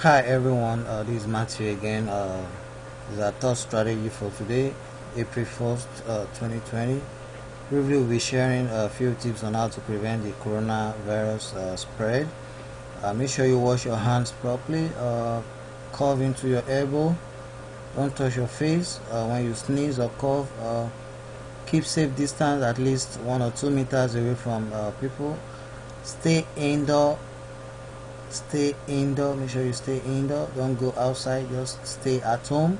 Hi everyone, this is Matthew again. This is our third strategy for today, April 1st, 2020. We will be sharing a few tips on how to prevent the coronavirus spread. Make sure you wash your hands properly, cough into your elbow, don't touch your face. When you sneeze or cough, keep safe distance at least 1 or 2 meters away from people. Stay indoor. Make sure you stay indoor, don't go outside, just stay at home.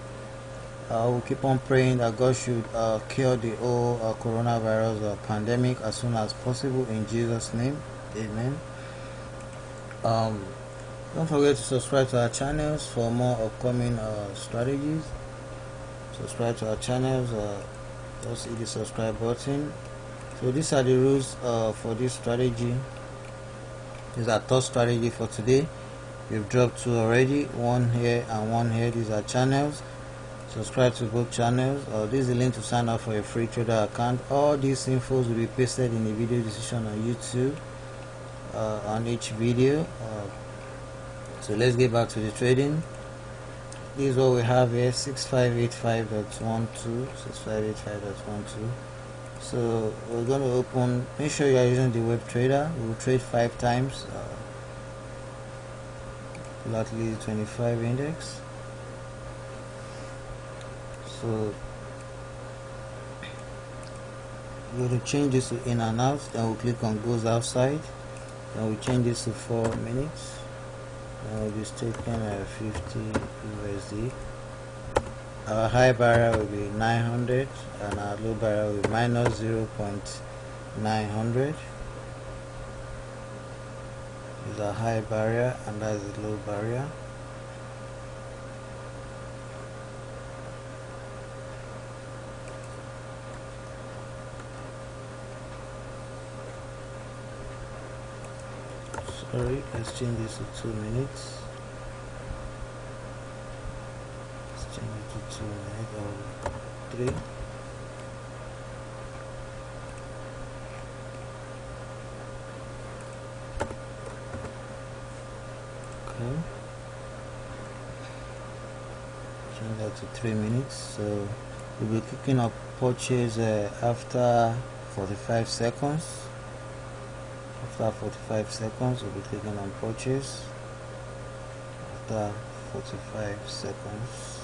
We'll keep on praying that God should cure the whole coronavirus pandemic as soon as possible in Jesus' name. Amen. Don't forget to subscribe to our channels for more upcoming strategies. Subscribe to our channels, just hit the subscribe button. So these are the rules for this strategy. This is our third strategy for today. We've dropped two already, one here and one here. These are channels. Subscribe to both channels. This is the link to sign up for a free trader account. All these infos will be pasted in the video description on YouTube on each video. So let's get back to the trading. This is what we have here, 6585.12, 6585.12. So we're going to open. Make sure you are using the webtrader. We'll trade 5 times. Volatility 25 index. So we're going to change this to in and out. Then we'll click on goes outside. Then we'll change this to 4 minutes. Then we'll be taking 50 USD. Our high barrier will be 900 and our low barrier will be minus 0.900. This is a high barrier and that's the low barrier. Sorry, let's change this to 2 minutes. Change it to 2 minutes or 3. Okay. Change that to 3 minutes. So we'll be clicking on purchase after 45 seconds. After 45 seconds, we'll be clicking on purchase. After 45 seconds.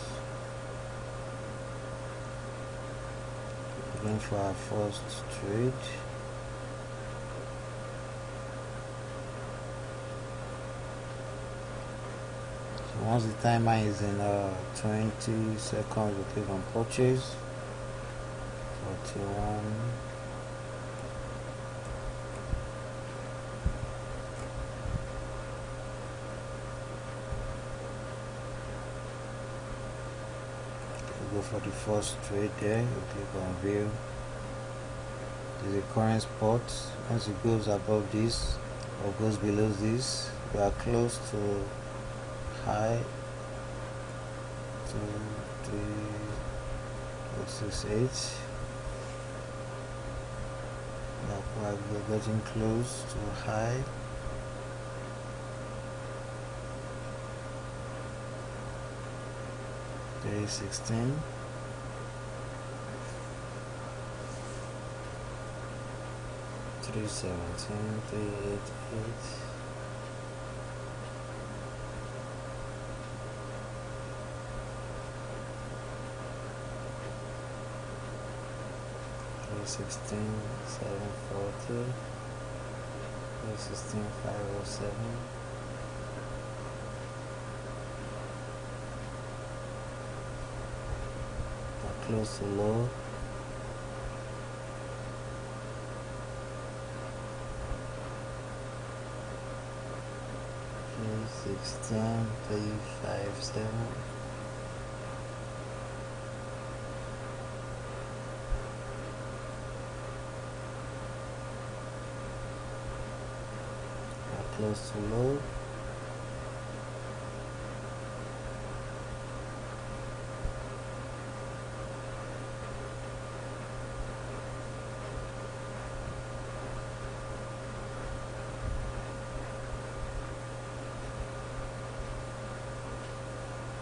Going for our first trade. So once the timer is in 20 seconds, we click on purchase. 41. Go for the first trade there. You click on view. There's a current spot. Once it goes above this or goes below this, we are close to high. 2, 3, 4, 6, 8. We're getting close to high. Day 16. $3.17, $3.88. $3.16, $7.40. $3.16, $5.07. Close to low. $3.16, $3.57. Close to low.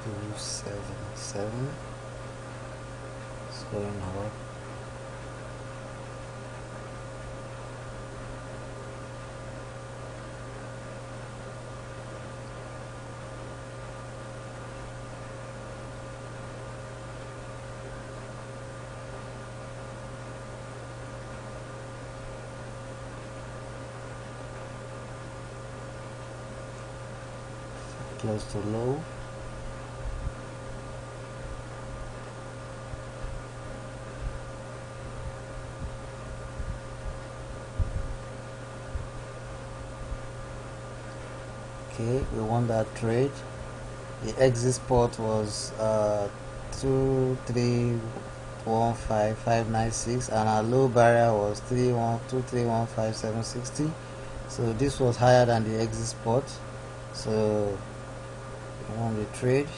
277. It's going up. Close to low. Okay, we won that trade. The exit spot was 2315596 and our low barrier was 2315760. So this was higher than the exit spot, so we won the trade.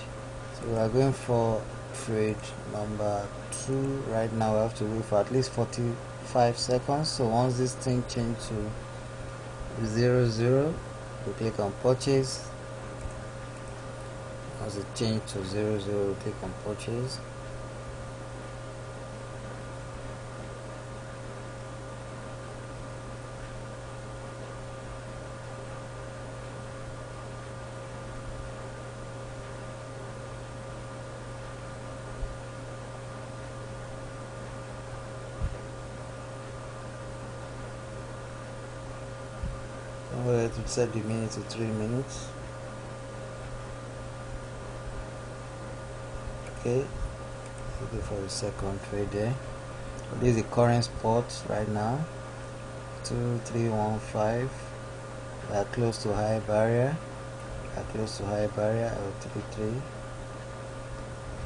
So we are going for trade number 2 right now. We have to wait for at least 45 seconds. So once this thing changes to 00, we click on purchase. Once it changes to 00, we click on purchase. I'm going to set the minute to 3 minutes. Okay, looking for a second trade there. This is the current spot right now, 2315. We are close to high barrier. Of 33.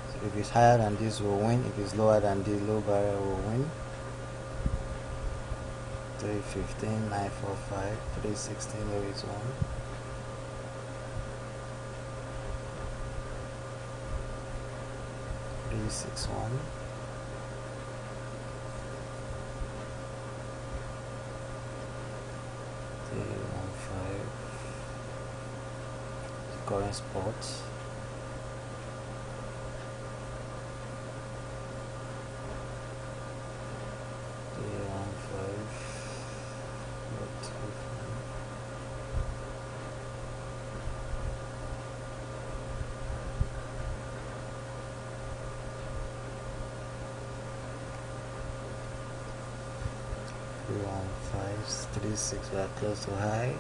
So if it's higher than this, we'll win. If it's lower than the low barrier, we'll win. 315, 945, 316, there is one. Three, 6, 1. Current spot. Five, 3, 6, we are close to high.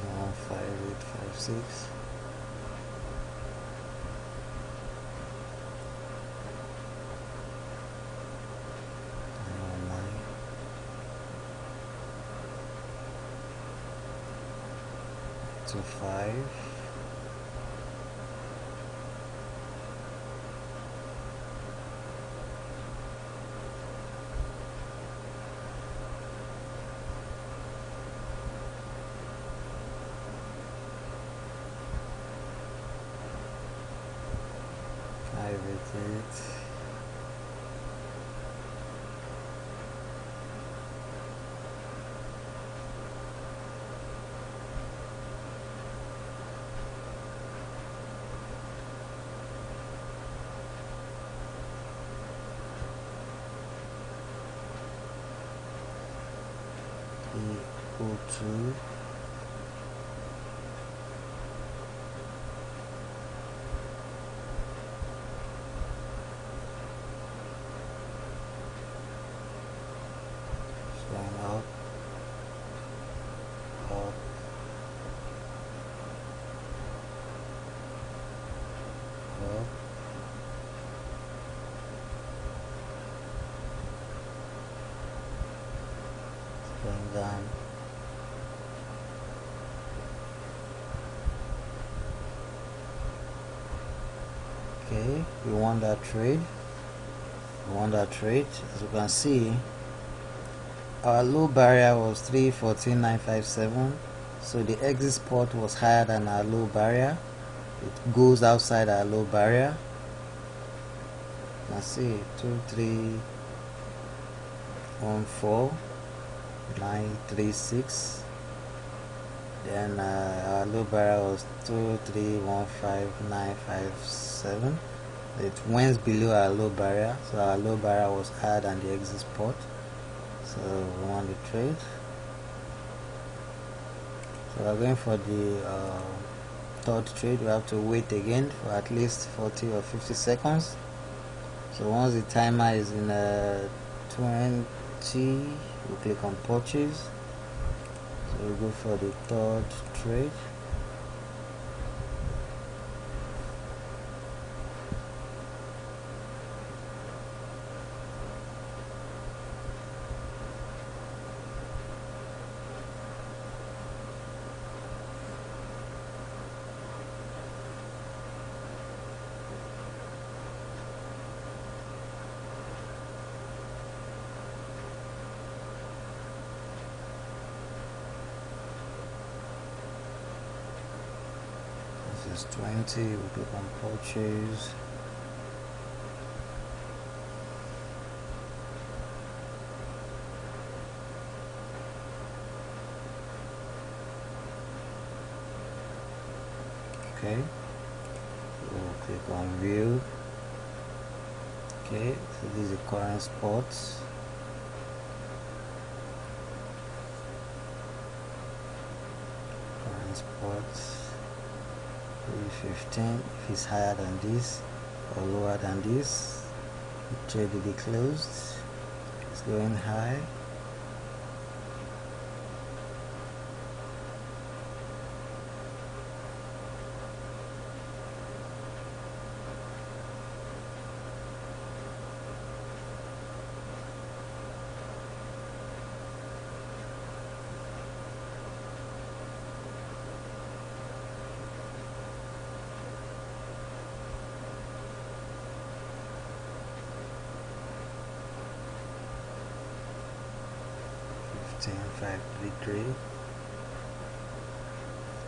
Now 5, 8, 5, 6. Now 9. 2, 5. 5, 8, 8. E02. Going up, up, up, going down. Okay, we won that trade. As you can see, our low barrier was 314,957, so the exit spot was higher than our low barrier. It goes outside our low barrier. can see 2314936. Then our low barrier was 2315957. It went below our low barrier, so our low barrier was higher than the exit spot, so we want the trade. So we're going for the third trade. We have to wait again for at least 40 or 50 seconds. So once the timer is in 20, we click on purchase. So we go for the third trade. This is 20, we click on purchase. Okay, we'll click on view. Okay, so this is the current spots. Current spots 315. If it's higher than this or lower than this, the trade will be closed. It's going high.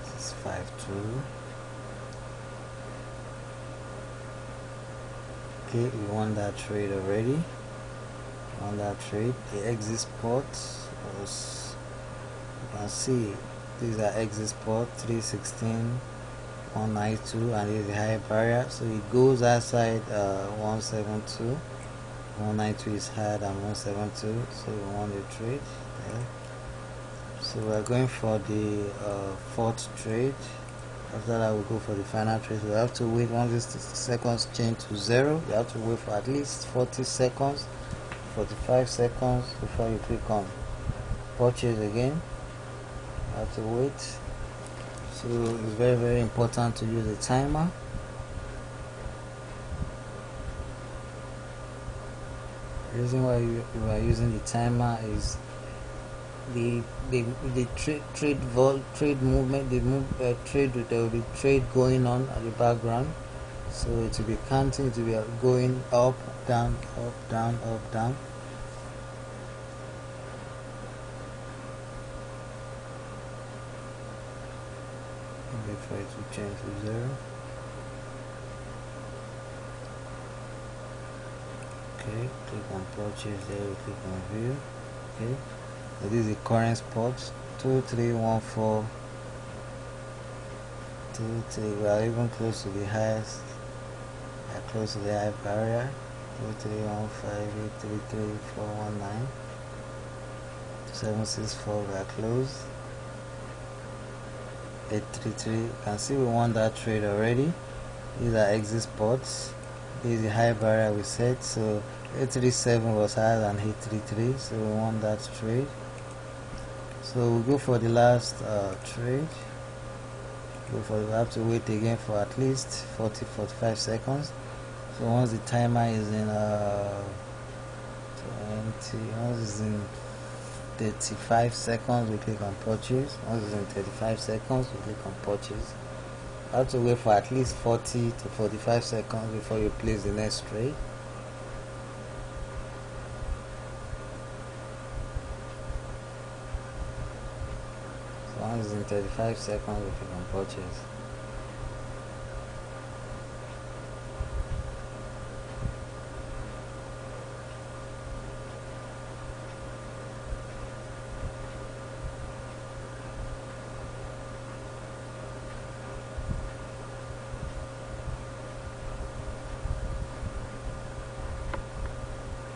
This is 52. Okay, we won that trade already. On that trade, the exit spot was, you can see these are exit spot 316, 192, and this is the high barrier, so it goes outside 172. 192 is higher than 172, so we want the trade there. So we're going for the fourth trade. After that, we'll go for the final trade. We have to wait once this seconds change to 0. You have to wait for at least 40 seconds, 45 seconds before you click on purchase again. You have to wait. So it's very, very important to use a timer. The reason why you are using the timer is the trade movement, there will be trade going on at the background, so it will be counting, it will be going up, down, up, down, up, down. Wait for it to change to 0. Okay, click on purchase there, we click on view. Okay, so this is the current spot 231423. We are even close to the highest. We are close to the high barrier 23158333419 764. We are close. 833. You can see we won that trade already. These are exit spots. This is the high barrier we set, so 837 was higher than 833, so we won that trade. So we'll go for the last trade. We have to wait again for at least 40-45 seconds. So once the timer is in 35 seconds, we click on purchase. Once it's in 35 seconds, we click on purchase. You have to wait for at least 40 to 45 seconds before you place the next trade. So once it's in 35 seconds, we click on purchase.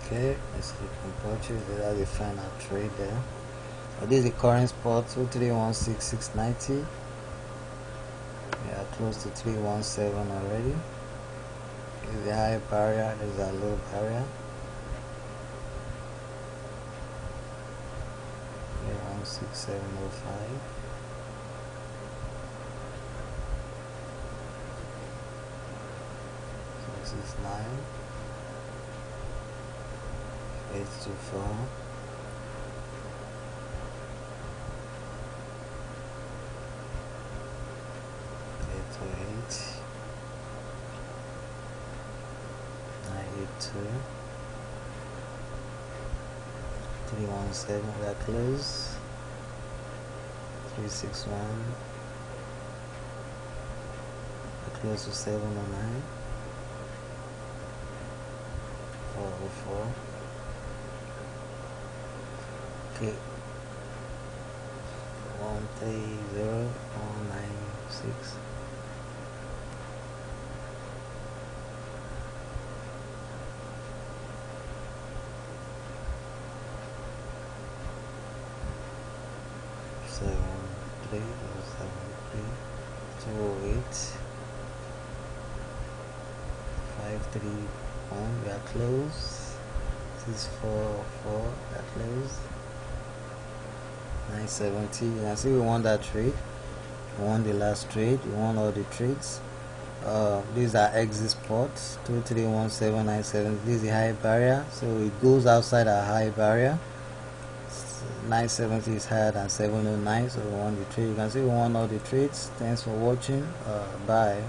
Okay, let's click on purchase. That's the final trade there. This is the current spot 2316690. We are close to 317 already. This is the high barrier, this is a low barrier. 16705. This is 9 824. To 8 982 317. We are close. 361. We're close to 709. 404. Okay. 130196. 73 208 531. We are close. 644. We are close. 970. You can see we won that trade. We won the last trade. We won all the trades. These are exit spots. 231,797. This is the high barrier, so it goes outside our high barrier. 970 is higher than 709, so we won the trade. You can see we won all the trades. Thanks for watching. Bye.